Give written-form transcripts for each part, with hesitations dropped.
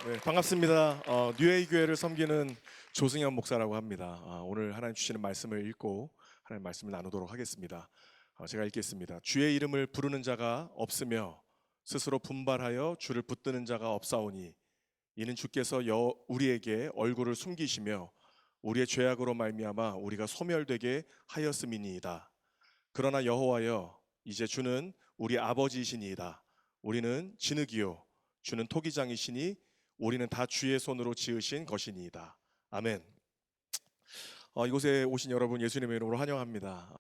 네, 반갑습니다. 뉴에이 교회를 섬기는 조승현 목사라고 합니다. 오늘 하나님 주시는 말씀을 읽고 하나님 말씀을 나누도록 하겠습니다. 제가 읽겠습니다. 주의 이름을 부르는 자가 없으며 스스로 분발하여 주를 붙드는 자가 없사오니 이는 주께서 우리에게 얼굴을 숨기시며 우리의 죄악으로 말미암아 우리가 소멸되게 하였음이니이다. 그러나 여호와여, 이제 주는 우리 아버지이시니이다. 우리는 진흙이요 주는 토기장이시니 우리는 다 주의 손으로 지으신 것이니이다. 아멘. 이곳에 오신 여러분 예수님의 이름으로 환영합니다.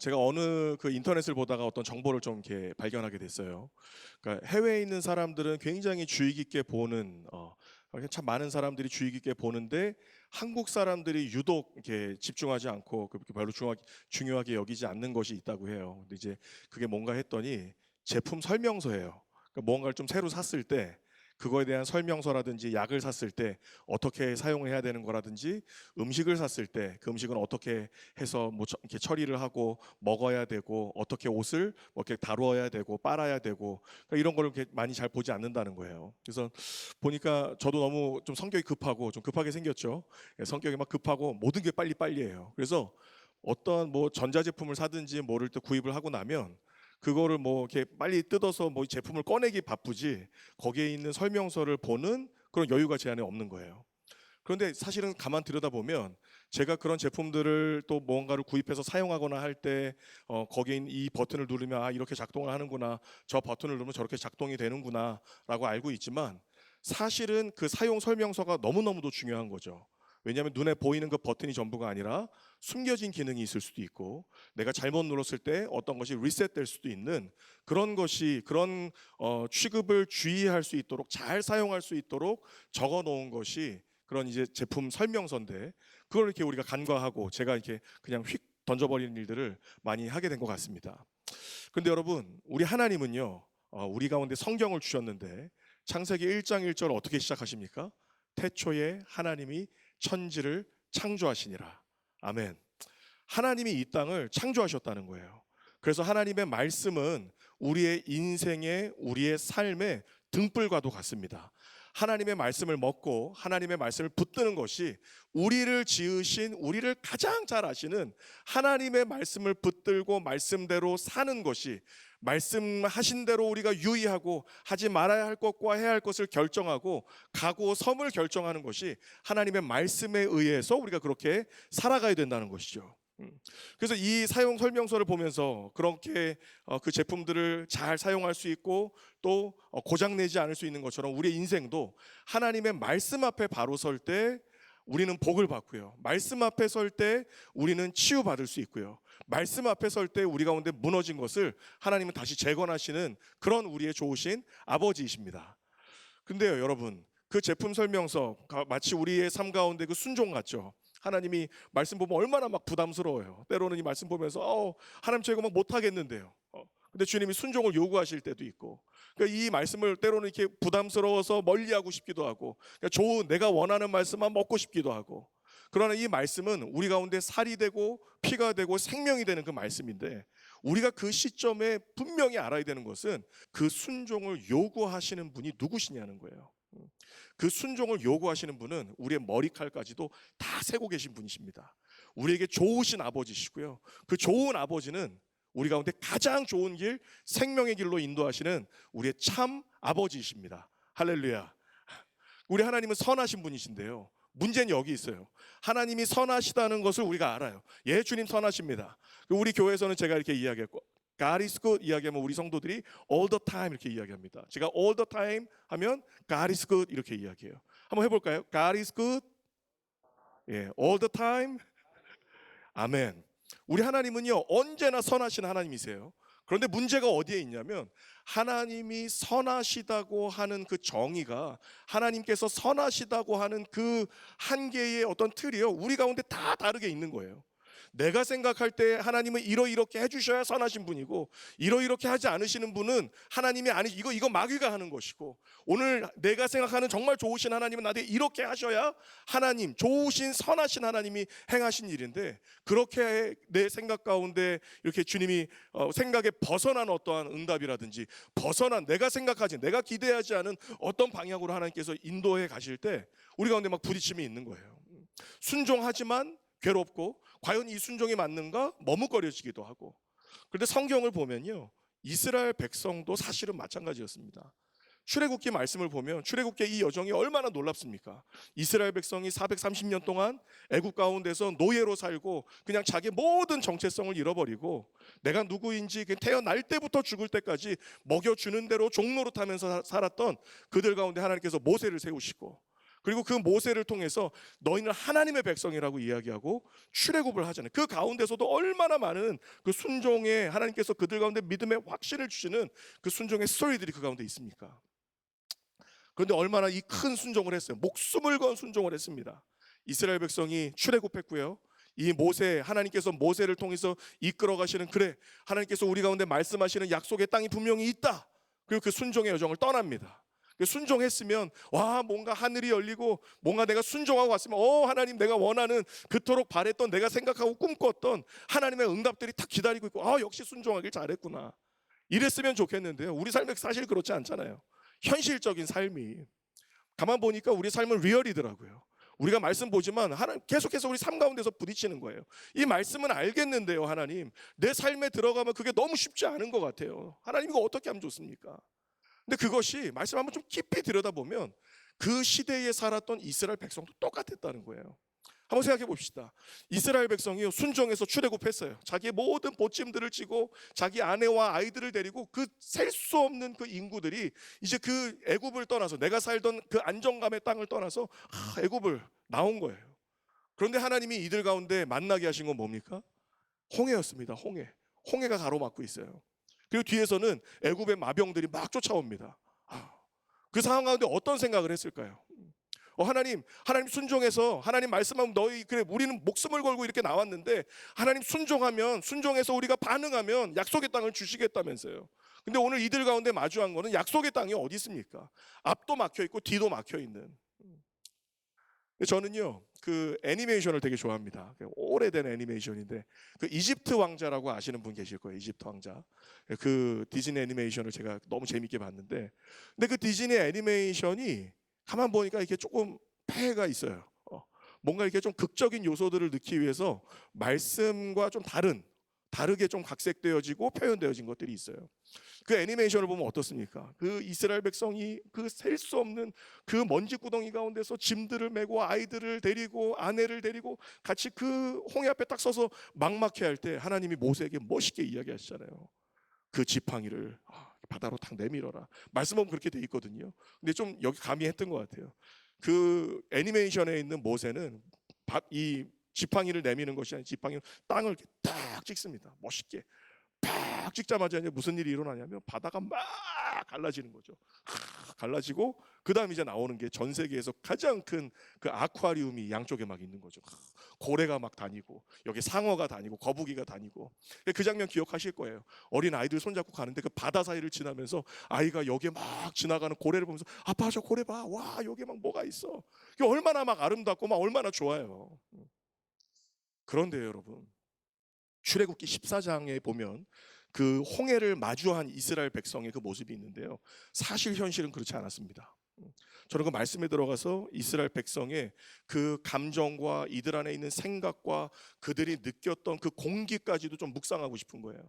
제가 어느 그 인터넷을 보다가 어떤 정보를 좀 이렇게 발견하게 됐어요. 그러니까 해외에 있는 사람들은 굉장히 주의 깊게 보는 참 많은 사람들이 주의 깊게 보는데 한국 사람들이 유독 이렇게 집중하지 않고 그렇게 별로 중요하게 여기지 않는 것이 있다고 해요. 근데 이제 그게 뭔가 했더니 제품 설명서예요. 그러니까 뭔가를 좀 새로 샀을 때 그거에 대한 설명서라든지 약을 샀을 때 어떻게 사용을 해야 되는 거라든지 음식을 샀을 때 그 음식은 어떻게 해서 뭐 이렇게 처리를 하고 먹어야 되고 어떻게 옷을 뭐 이렇게 다루어야 되고 빨아야 되고 그러니까 이런 거를 이렇게 많이 잘 보지 않는다는 거예요. 그래서 보니까 저도 너무 좀 성격이 급하고 좀 급하게 생겼죠. 성격이 막 급하고 모든 게 빨리빨리해요. 그래서 어떤 뭐 전자제품을 사든지 뭐를 또 구입을 하고 나면 그거를 뭐 이렇게 빨리 뜯어서 뭐 제품을 꺼내기 바쁘지 거기에 있는 설명서를 보는 그런 여유가 제 안에 없는 거예요. 그런데 사실은 가만 들여다보면 제가 그런 제품들을 또 뭔가를 구입해서 사용하거나 할 때 거기에 있는 이 버튼을 누르면 이렇게 작동을 하는구나, 저 버튼을 누르면 저렇게 작동이 되는구나 라고 알고 있지만 사실은 그 사용 설명서가 너무너무도 중요한 거죠. 왜냐하면 눈에 보이는 그 버튼이 전부가 아니라 숨겨진 기능이 있을 수도 있고 내가 잘못 눌렀을 때 어떤 것이 리셋될 수도 있는 그런 것이 그런 취급을 주의할 수 있도록 잘 사용할 수 있도록 적어 놓은 것이 그런 이제 제품 설명서인데 그걸 이렇게 우리가 간과하고 제가 이렇게 그냥 휙 던져버리는 일들을 많이 하게 된 것 같습니다. 근데 여러분, 우리 하나님은요, 우리 가운데 성경을 주셨는데 창세기 1장 1절 어떻게 시작하십니까? 태초에 하나님이 천지를 창조하시니라. 아멘. 하나님이 이 땅을 창조하셨다는 거예요. 그래서 하나님의 말씀은 우리의 인생에 우리의 삶의 등불과도 같습니다. 하나님의 말씀을 먹고 하나님의 말씀을 붙드는 것이 우리를 지으신 우리를 가장 잘 아시는 하나님의 말씀을 붙들고 말씀대로 사는 것이 말씀하신 대로 우리가 유의하고 하지 말아야 할 것과 해야 할 것을 결정하고 가고 섬을 결정하는 것이 하나님의 말씀에 의해서 우리가 그렇게 살아가야 된다는 것이죠. 그래서 이 사용 설명서를 보면서 그렇게 그 제품들을 잘 사용할 수 있고 또 고장내지 않을 수 있는 것처럼 우리의 인생도 하나님의 말씀 앞에 바로 설 때 우리는 복을 받고요. 말씀 앞에 설 때 우리는 치유받을 수 있고요. 말씀 앞에 설 때 우리 가운데 무너진 것을 하나님은 다시 재건하시는 그런 우리의 좋으신 아버지이십니다. 근데요, 여러분, 그 제품 설명서 마치 우리의 삶 가운데 그 순종 같죠. 하나님이 말씀 보면 얼마나 막 부담스러워요. 때로는 이 말씀 보면서 하나님 저 이거 막 못하겠는데요. 근데 주님이 순종을 요구하실 때도 있고, 그러니까 이 말씀을 때로는 이렇게 부담스러워서 멀리하고 싶기도 하고, 그러니까 좋은 내가 원하는 말씀만 먹고 싶기도 하고. 그러나 이 말씀은 우리 가운데 살이 되고 피가 되고 생명이 되는 그 말씀인데 우리가 그 시점에 분명히 알아야 되는 것은 그 순종을 요구하시는 분이 누구시냐는 거예요. 그 순종을 요구하시는 분은 우리의 머리칼까지도 다 세고 계신 분이십니다. 우리에게 좋으신 아버지시고요. 그 좋은 아버지는 우리 가운데 가장 좋은 길, 생명의 길로 인도하시는 우리의 참 아버지이십니다. 할렐루야. 우리 하나님은 선하신 분이신데요. 문제는 여기 있어요. 하나님이 선하시다는 것을 우리가 알아요. 예, 주님 선하십니다. 우리 교회에서는 제가 이렇게 이야기했고 God is good 이야기하면 우리 성도들이 all the time 이렇게 이야기합니다. 제가 all the time 하면 God is good 이렇게 이야기해요. 한번 해볼까요? God is good. 예, all the time. 아멘. 우리 하나님은요 언제나 선하신 하나님이세요. 그런데 문제가 어디에 있냐면 하나님이 선하시다고 하는 그 정의가 하나님께서 선하시다고 하는 그 한계의 어떤 틀이요 우리 가운데 다 다르게 있는 거예요. 내가 생각할 때 하나님은 이렇게 해주셔야 선하신 분이고 이렇게 하지 않으시는 분은 하나님이 아니 이거 마귀가 하는 것이고 오늘 내가 생각하는 정말 좋으신 하나님은 나한테 이렇게 하셔야 하나님 좋으신 선하신 하나님이 행하신 일인데 그렇게 내 생각 가운데 이렇게 주님이 생각에 벗어난 어떠한 응답이라든지 벗어난 내가 생각하지 내가 기대하지 않은 어떤 방향으로 하나님께서 인도해 가실 때 우리 가운데 막 부딪힘이 있는 거예요. 순종하지만 괴롭고 과연 이 순종이 맞는가 머뭇거려지기도 하고. 그런데 성경을 보면요 이스라엘 백성도 사실은 마찬가지였습니다. 출애굽기 말씀을 보면 출애굽기의 이 여정이 얼마나 놀랍습니까? 이스라엘 백성이 430년 동안 애굽 가운데서 노예로 살고 그냥 자기 모든 정체성을 잃어버리고 내가 누구인지 태어날 때부터 죽을 때까지 먹여주는 대로 종노릇하면서 살았던 그들 가운데 하나님께서 모세를 세우시고 그리고 그 모세를 통해서 너희는 하나님의 백성이라고 이야기하고 출애굽을 하잖아요. 그 가운데서도 얼마나 많은 그 순종에 하나님께서 그들 가운데 믿음의 확신을 주시는 그 순종의 스토리들이 그 가운데 있습니까? 그런데 얼마나 이 큰 순종을 했어요. 목숨을 건 순종을 했습니다. 이스라엘 백성이 출애굽했고요. 이 모세 하나님께서 모세를 통해서 이끌어 가시는 그래 하나님께서 우리 가운데 말씀하시는 약속의 땅이 분명히 있다. 그리고 그 순종의 여정을 떠납니다. 순종했으면 와 뭔가 하늘이 열리고 뭔가 내가 순종하고 왔으면 하나님 내가 원하는 그토록 바랬던 내가 생각하고 꿈꿨던 하나님의 응답들이 딱 기다리고 있고 역시 순종하길 잘했구나 이랬으면 좋겠는데요. 우리 삶에 사실 그렇지 않잖아요. 현실적인 삶이 가만 보니까 우리 삶은 리얼이더라고요. 우리가 말씀 보지만 하나님 계속해서 우리 삶 가운데서 부딪히는 거예요. 이 말씀은 알겠는데요. 하나님 내 삶에 들어가면 그게 너무 쉽지 않은 것 같아요. 하나님 이거 어떻게 하면 좋습니까? 근데 그것이 말씀 한번 좀 깊이 들여다보면 그 시대에 살았던 이스라엘 백성도 똑같았다는 거예요. 한번 생각해 봅시다. 이스라엘 백성이 순종해서 출애굽했어요. 자기의 모든 보찜들을 찌고 자기 아내와 아이들을 데리고 그 셀 수 없는 그 인구들이 이제 그 애굽을 떠나서 내가 살던 그 안정감의 땅을 떠나서 애굽을 나온 거예요. 그런데 하나님이 이들 가운데 만나게 하신 건 뭡니까? 홍해였습니다. 홍해가 가로막고 있어요. 그리고 뒤에서는 애굽의 마병들이 막 쫓아옵니다. 그 상황 가운데 어떤 생각을 했을까요? 하나님 순종해서 하나님 말씀하면 너희 그래 우리는 목숨을 걸고 이렇게 나왔는데 하나님 순종해서 우리가 반응하면 약속의 땅을 주시겠다면서요. 근데 오늘 이들 가운데 마주한 거는 약속의 땅이 어디 있습니까? 앞도 막혀 있고 뒤도 막혀 있는. 저는요 그 애니메이션을 되게 좋아합니다. 오래된 애니메이션인데 그 이집트 왕자라고 아시는 분 계실 거예요. 이집트 왕자. 그 디즈니 애니메이션을 제가 너무 재밌게 봤는데 근데 그 디즈니 애니메이션이 가만 보니까 이렇게 조금 폐해가 있어요. 뭔가 이렇게 좀 극적인 요소들을 넣기 위해서 말씀과 좀 다르게 좀 각색되어지고 표현되어진 것들이 있어요. 그 애니메이션을 보면 어떻습니까? 그 이스라엘 백성이 그 셀 수 없는 그 먼지 구덩이 가운데서 짐들을 메고 아이들을 데리고 아내를 데리고 같이 그 홍해 앞에 딱 서서 막막해 할 때 하나님이 모세에게 멋있게 이야기하시잖아요. 그 지팡이를 바다로 탁 내밀어라. 말씀 보면 그렇게 돼 있거든요. 근데 좀 여기 감이 했던 것 같아요. 그 애니메이션에 있는 모세는 이 지팡이를 내미는 것이 아니라 지팡이로 땅을 이렇게 딱 찍습니다. 멋있게. 팍 찍자마자 이제 무슨 일이 일어나냐면 바다가 막 갈라지는 거죠. 갈라지고 그다음 이제 나오는 게 전 세계에서 가장 큰 그 아쿠아리움이 양쪽에 막 있는 거죠. 고래가 막 다니고 여기 상어가 다니고 거북이가 다니고 그 장면 기억하실 거예요. 어린 아이들 손잡고 가는데 그 바다 사이를 지나면서 아이가 여기에 막 지나가는 고래를 보면서 아빠 저 고래 봐. 와 여기에 막 뭐가 있어. 이게 얼마나 막 아름답고 막 얼마나 좋아요. 그런데 여러분 출애굽기 14장에 보면 그 홍해를 마주한 이스라엘 백성의 그 모습이 있는데요. 사실 현실은 그렇지 않았습니다. 저는 그 말씀에 들어가서 이스라엘 백성의 그 감정과 이들 안에 있는 생각과 그들이 느꼈던 그 공기까지도 좀 묵상하고 싶은 거예요.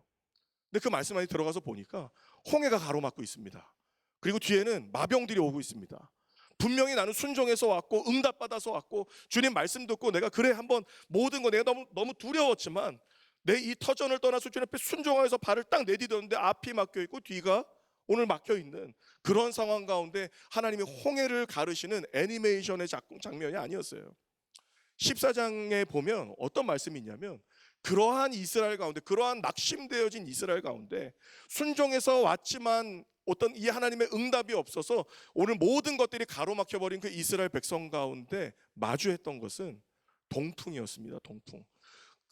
근데 그 말씀 안에 들어가서 보니까 홍해가 가로막고 있습니다. 그리고 뒤에는 마병들이 오고 있습니다. 분명히 나는 순종해서 왔고 응답받아서 왔고 주님 말씀 듣고 내가 그래 한번 모든 거 내가 너무 두려웠지만 내 이 터전을 떠나서 주님 앞에 순종하여서 발을 딱 내디뎠는데 앞이 막혀 있고 뒤가 오늘 막혀 있는 그런 상황 가운데 하나님이 홍해를 가르시는 애니메이션의 장면이 아니었어요. 14장에 보면 어떤 말씀이 있냐면 그러한 이스라엘 가운데 그러한 낙심되어진 이스라엘 가운데 순종해서 왔지만 어떤 이 하나님의 응답이 없어서 오늘 모든 것들이 가로막혀버린 그 이스라엘 백성 가운데 마주했던 것은 동풍이었습니다. 동풍.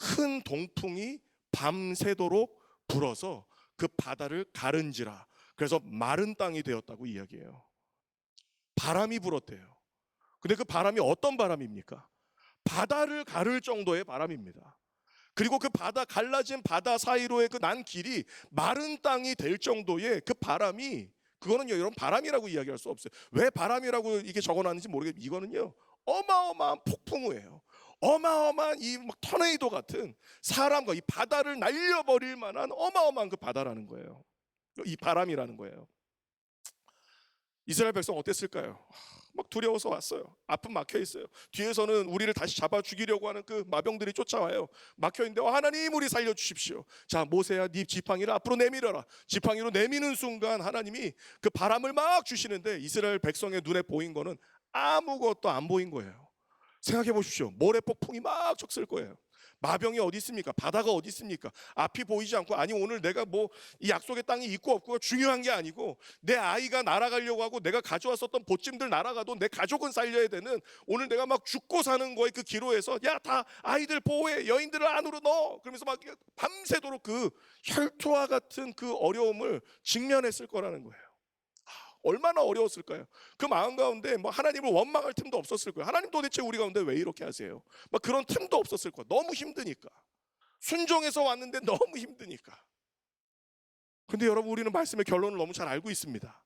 큰 동풍이 밤새도록 불어서 그 바다를 가른지라. 그래서 마른 땅이 되었다고 이야기해요. 바람이 불었대요. 근데 그 바람이 어떤 바람입니까? 바다를 가를 정도의 바람입니다. 그리고 그 바다, 갈라진 바다 사이로의 그 난 길이 마른 땅이 될 정도의 그 바람이, 그거는요 여러분 바람이라고 이야기할 수 없어요. 왜 바람이라고 이게 적어놨는지 모르겠는데 이거는요 어마어마한 폭풍우예요. 어마어마한 이 막 터네이도 같은, 사람과 이 바다를 날려버릴 만한 어마어마한 그 바다라는 거예요. 이 바람이라는 거예요. 이스라엘 백성 어땠을까요? 막 두려워서 왔어요. 앞은 막혀 있어요. 뒤에서는 우리를 다시 잡아 죽이려고 하는 그 마병들이 쫓아와요. 막혀 있는데 하나님 우리 살려 주십시오. 자, 모세야 네 지팡이를 앞으로 내밀어라. 지팡이로 내미는 순간 하나님이 그 바람을 막 주시는데 이스라엘 백성의 눈에 보인 거는 아무것도 안 보인 거예요. 생각해 보십시오. 모래 폭풍이 막 쳤을 거예요. 마병이 어디 있습니까? 바다가 어디 있습니까? 앞이 보이지 않고, 아니 오늘 내가 뭐 이 약속의 땅이 있고 없고가 중요한 게 아니고, 내 아이가 날아가려고 하고 내가 가져왔었던 보찜들 날아가도 내 가족은 살려야 되는, 오늘 내가 막 죽고 사는 거에 그 기로에서 야 다 아이들 보호해, 여인들을 안으로 넣어, 그러면서 막 밤새도록 그 혈투와 같은 그 어려움을 직면했을 거라는 거예요. 얼마나 어려웠을까요? 그 마음 가운데 뭐 하나님을 원망할 틈도 없었을 거예요. 하나님 도대체 우리 가운데 왜 이렇게 하세요? 막 그런 틈도 없었을 거예요. 너무 힘드니까. 순종해서 왔는데 너무 힘드니까. 근데 여러분 우리는 말씀의 결론을 너무 잘 알고 있습니다.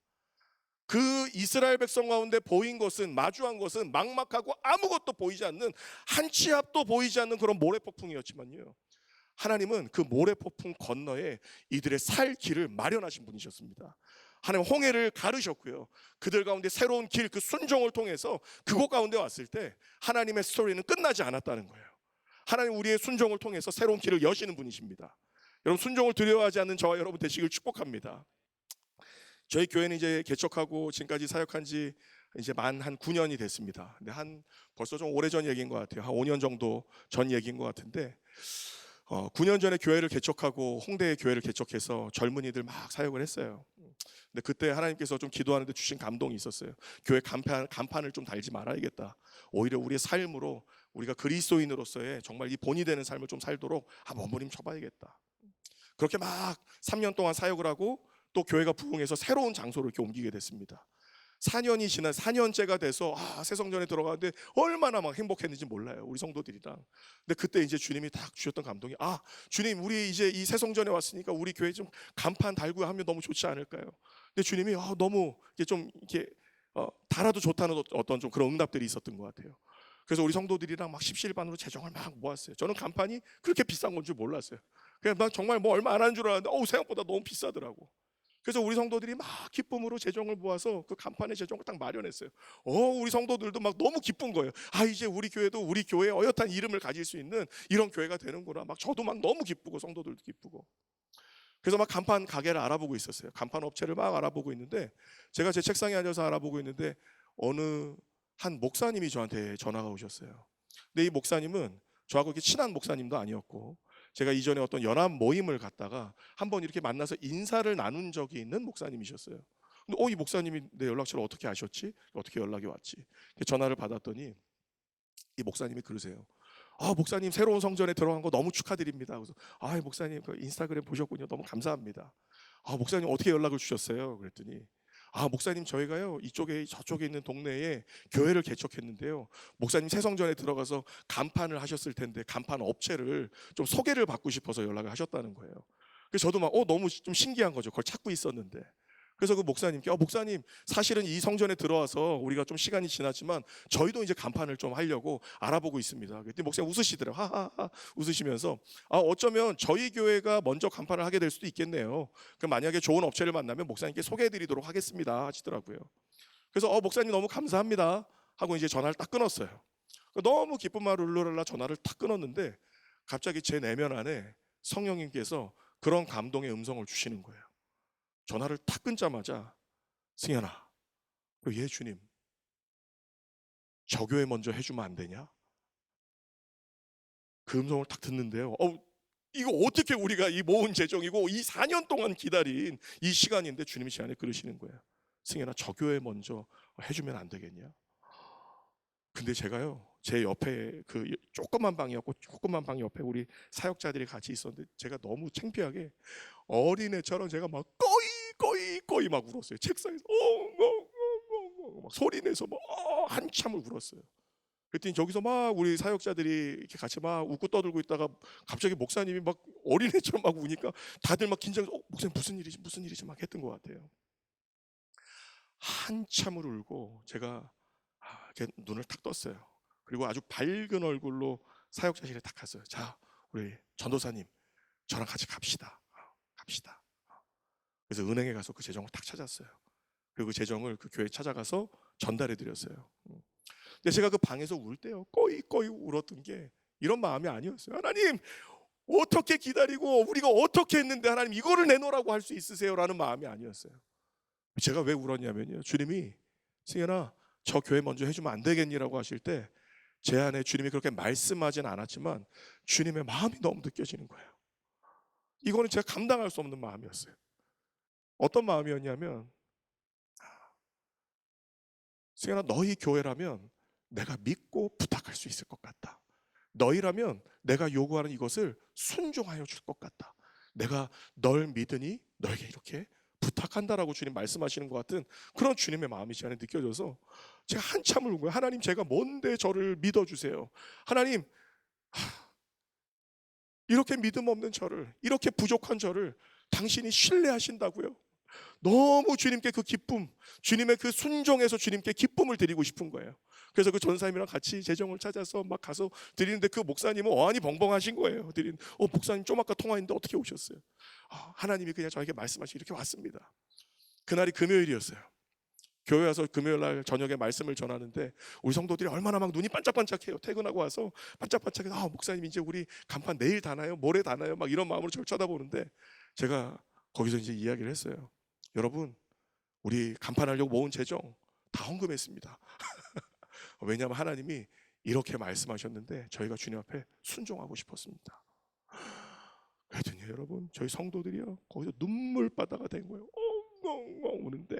그 이스라엘 백성 가운데 보인 것은, 마주한 것은 막막하고 아무것도 보이지 않는, 한 치 앞도 보이지 않는 그런 모래폭풍이었지만요, 하나님은 그 모래폭풍 건너에 이들의 살 길을 마련하신 분이셨습니다. 하나님 홍해를 가르셨고요, 그들 가운데 새로운 길, 그 순종을 통해서 그곳 가운데 왔을 때 하나님의 스토리는 끝나지 않았다는 거예요. 하나님 우리의 순종을 통해서 새로운 길을 여시는 분이십니다. 여러분 순종을 두려워하지 않는 저와 여러분 되시길 축복합니다. 저희 교회는 이제 개척하고 지금까지 사역한 지 이제 만 한 9년이 됐습니다. 근데 벌써 좀 오래전 얘기인 것 같아요. 한 5년 정도 전 얘기인 것 같은데, 9년 전에 교회를 개척하고 홍대에 교회를 개척해서 젊은이들 막 사역을 했어요. 근데 그때 하나님께서 좀 기도하는데 주신 감동이 있었어요. 교회 간판을 좀 달지 말아야겠다. 오히려 우리의 삶으로 우리가 그리스도인으로서의 정말 이 본이 되는 삶을 좀 살도록 몸부림 쳐봐야겠다. 그렇게 막 3년 동안 사역을 하고 또 교회가 부흥해서 새로운 장소로 이렇게 옮기게 됐습니다. 4년이 지난 4년째가 돼서 새성전에 들어가는데 얼마나 막 행복했는지 몰라요, 우리 성도들이랑. 근데 그때 이제 주님이 딱 주셨던 감동이, 주님 우리 이제 이 새성전에 왔으니까 우리 교회 좀 간판 달고 하면 너무 좋지 않을까요? 근데 주님이 너무 이게 좀 이렇게 달아도 좋다는 어떤 좀 그런 응답들이 있었던 것 같아요. 그래서 우리 성도들이랑 막 십시일반으로 재정을 막 모았어요. 저는 간판이 그렇게 비싼 건 줄 몰랐어요. 그냥 난 정말 뭐 얼마 안 하는 줄 알았는데 생각보다 너무 비싸더라고. 그래서 우리 성도들이 막 기쁨으로 재정을 모아서 그 간판의 재정을 딱 마련했어요. 우리 성도들도 막 너무 기쁜 거예요. 이제 우리 교회도 우리 교회의 어엿한 이름을 가질 수 있는 이런 교회가 되는구나. 막 저도 막 너무 기쁘고 성도들도 기쁘고. 그래서 막 간판 가게를 알아보고 있었어요. 간판 업체를 막 알아보고 있는데, 제가 제 책상에 앉아서 알아보고 있는데 어느 한 목사님이 저한테 전화가 오셨어요. 근데 이 목사님은 저하고 이렇게 친한 목사님도 아니었고, 제가 이전에 어떤 연합 모임을 갔다가 한번 이렇게 만나서 인사를 나눈 적이 있는 목사님이셨어요. 근데 이 목사님이 내 연락처를 어떻게 아셨지? 어떻게 연락이 왔지? 전화를 받았더니 이 목사님이 그러세요. 목사님 새로운 성전에 들어간 거 너무 축하드립니다. 그래서 목사님 그 인스타그램 보셨군요. 너무 감사합니다. 목사님 어떻게 연락을 주셨어요? 그랬더니 목사님 저희가요 이쪽에 저쪽에 있는 동네에 교회를 개척했는데요, 목사님 새성전에 들어가서 간판을 하셨을 텐데 간판 업체를 좀 소개를 받고 싶어서 연락을 하셨다는 거예요. 그래서 저도 막 너무 좀 신기한 거죠. 그걸 찾고 있었는데. 그래서 그 목사님께 목사님 사실은 이 성전에 들어와서 우리가 좀 시간이 지났지만 저희도 이제 간판을 좀 하려고 알아보고 있습니다. 그랬더니 목사님 웃으시더라고요. 하하하 웃으시면서 어쩌면 저희 교회가 먼저 간판을 하게 될 수도 있겠네요. 그럼 만약에 좋은 업체를 만나면 목사님께 소개해드리도록 하겠습니다 하시더라고요. 그래서 목사님 너무 감사합니다 하고 이제 전화를 딱 끊었어요. 너무 기쁜 말 울러랄라 전화를 딱 끊었는데 갑자기 제 내면 안에 성령님께서 그런 감동의 음성을 주시는 거예요. 전화를 탁 끊자마자, 승현아, 예 주님, 저 교회 먼저 해주면 안 되냐? 그 음성을 딱 듣는데요, 이거 어떻게 우리가 이 모은 재정이고 이 4년 동안 기다린 이 시간인데 주님이 제 안에 그러시는 거예요. 승현아, 저 교회 먼저 해주면 안 되겠냐? 근데 제가요 제 옆에 그 조그만 방이었고 조그만 방 옆에 우리 사역자들이 같이 있었는데 제가 너무 창피하게 어린애처럼 제가 막 꺼이 막 울었어요. 책상에서 막 소리 내서 막 한참을 울었어요. 그랬더니 저기서 막 우리 사역자들이 이렇게 같이 막 웃고 떠들고 있다가 갑자기 목사님이 막 어린애처럼 막 우니까 다들 막 긴장해서 목사님 무슨 일이지 막 했던 것 같아요. 한참을 울고 제가 이렇게 눈을 탁 떴어요. 그리고 아주 밝은 얼굴로 사역자실에 딱 갔어요. 자, 우리 전도사님 저랑 같이 갑시다. 갑시다. 그래서 은행에 가서 그 재정을 탁 찾았어요. 그리고 그 재정을 그 교회에 찾아가서 전달해 드렸어요. 근데 제가 그 방에서 울 때요, 꺼이 울었던 게 이런 마음이 아니었어요. 하나님 어떻게 기다리고 우리가 어떻게 했는데 하나님 이거를 내놓으라고 할 수 있으세요? 라는 마음이 아니었어요. 제가 왜 울었냐면요, 주님이 승현아 저 교회 먼저 해주면 안 되겠니라고 하실 때 제 안에 주님이 그렇게 말씀하진 않았지만 주님의 마음이 너무 느껴지는 거예요. 이거는 제가 감당할 수 없는 마음이었어요. 어떤 마음이었냐면, 승현아 너희 교회라면 내가 믿고 부탁할 수 있을 것 같다. 너희라면 내가 요구하는 이것을 순종하여 줄 것 같다. 내가 널 믿으니 너에게 이렇게 부탁한다라고 주님 말씀하시는 것 같은 그런 주님의 마음이 제 안에 느껴져서 제가 한참을 운 거예요. 하나님 제가 뭔데 저를 믿어주세요. 하나님 이렇게 믿음 없는 저를, 이렇게 부족한 저를 당신이 신뢰하신다고요. 너무 주님께 그 기쁨, 주님의 그 순종에서 주님께 기쁨을 드리고 싶은 거예요. 그래서 그 전사님이랑 같이 재정을 찾아서 막 가서 드리는데 그 목사님은 어안이 벙벙하신 거예요. 목사님 좀 아까 통화했는데 어떻게 오셨어요? 하나님이 그냥 저에게 말씀하시고 이렇게 왔습니다. 그날이 금요일이었어요. 교회 와서 금요일 날 저녁에 말씀을 전하는데 우리 성도들이 얼마나 막 눈이 반짝반짝해요. 퇴근하고 와서 반짝반짝해서 목사님 이제 우리 간판 내일 다나요? 모레 다나요? 막 이런 마음으로 저를 쳐다보는데 제가 거기서 이제 이야기를 했어요. 여러분 우리 간판하려고 모은 재정 다 헌금했습니다. 왜냐하면 하나님이 이렇게 말씀하셨는데 저희가 주님 앞에 순종하고 싶었습니다. 그랬더니 여러분 저희 성도들이요 거기서 눈물바다가 된 거예요. 엉엉엉 우는데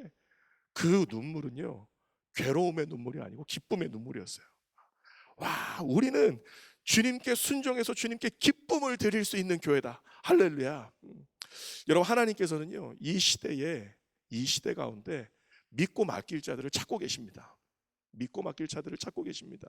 그 눈물은요 괴로움의 눈물이 아니고 기쁨의 눈물이었어요. 와, 우리는 주님께 순종해서 주님께 기쁨을 드릴 수 있는 교회다. 할렐루야. 여러분 하나님께서는요 이 시대 가운데 믿고 맡길 자들을 찾고 계십니다. 믿고 맡길 자들을 찾고 계십니다.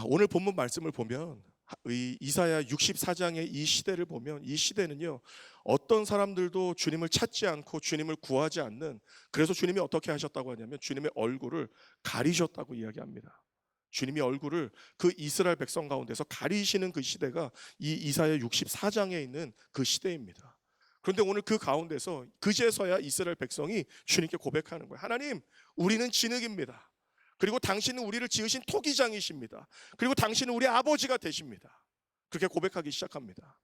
오늘 본문 말씀을 보면 이 이사야 64장의 이 시대를 보면 이 시대는요 어떤 사람들도 주님을 찾지 않고 주님을 구하지 않는, 그래서 주님이 어떻게 하셨다고 하냐면 주님의 얼굴을 가리셨다고 이야기합니다. 주님이 얼굴을 그 이스라엘 백성 가운데서 가리시는 그 시대가 이 이사야 64장에 있는 그 시대입니다. 그런데 오늘 그 가운데서 그제서야 이스라엘 백성이 주님께 고백하는 거예요. 하나님 우리는 진흙입니다. 그리고 당신은 우리를 지으신 토기장이십니다. 그리고 당신은 우리 아버지가 되십니다. 그렇게 고백하기 시작합니다.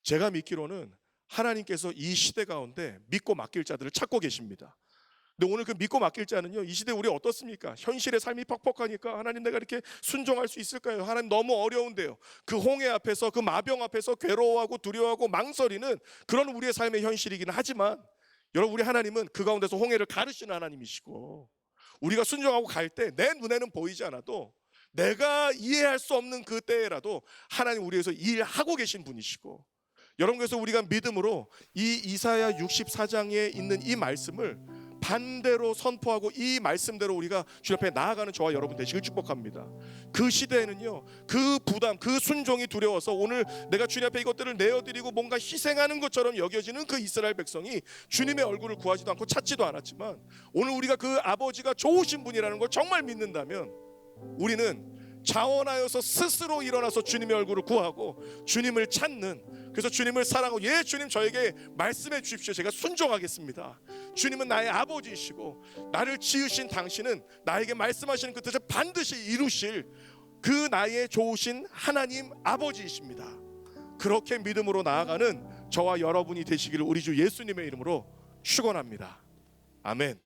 제가 믿기로는 하나님께서 이 시대 가운데 믿고 맡길 자들을 찾고 계십니다. 근데 오늘 그 믿고 맡길 자는요 이 시대 우리 어떻습니까? 현실의 삶이 퍽퍽하니까 하나님 내가 이렇게 순종할 수 있을까요? 하나님 너무 어려운데요. 그 홍해 앞에서 그 마병 앞에서 괴로워하고 두려워하고 망설이는 그런 우리의 삶의 현실이기는 하지만 여러분 우리 하나님은 그 가운데서 홍해를 가르시는 하나님이시고 우리가 순종하고 갈 때 내 눈에는 보이지 않아도 내가 이해할 수 없는 그 때라도 하나님 우리 위해서 일하고 계신 분이시고, 여러분 그래서 우리가 믿음으로 이 이사야 64장에 있는 이 말씀을 반대로 선포하고 이 말씀대로 우리가 주 앞에 나아가는 저와 여러분 되시길 축복합니다. 그 시대에는요 그 부담, 그 순종이 두려워서 오늘 내가 주님 앞에 이것들을 내어드리고 뭔가 희생하는 것처럼 여겨지는 그 이스라엘 백성이 주님의 얼굴을 구하지도 않고 찾지도 않았지만 오늘 우리가 그 아버지가 좋으신 분이라는 걸 정말 믿는다면 우리는 자원하여서 스스로 일어나서 주님의 얼굴을 구하고 주님을 찾는, 그래서 주님을 사랑하고 주님 저에게 말씀해 주십시오. 제가 순종하겠습니다. 주님은 나의 아버지이시고 나를 지으신 당신은 나에게 말씀하시는 그 뜻을 반드시 이루실 그 나의 좋으신 하나님 아버지이십니다. 그렇게 믿음으로 나아가는 저와 여러분이 되시기를 우리 주 예수님의 이름으로 축원합니다. 아멘.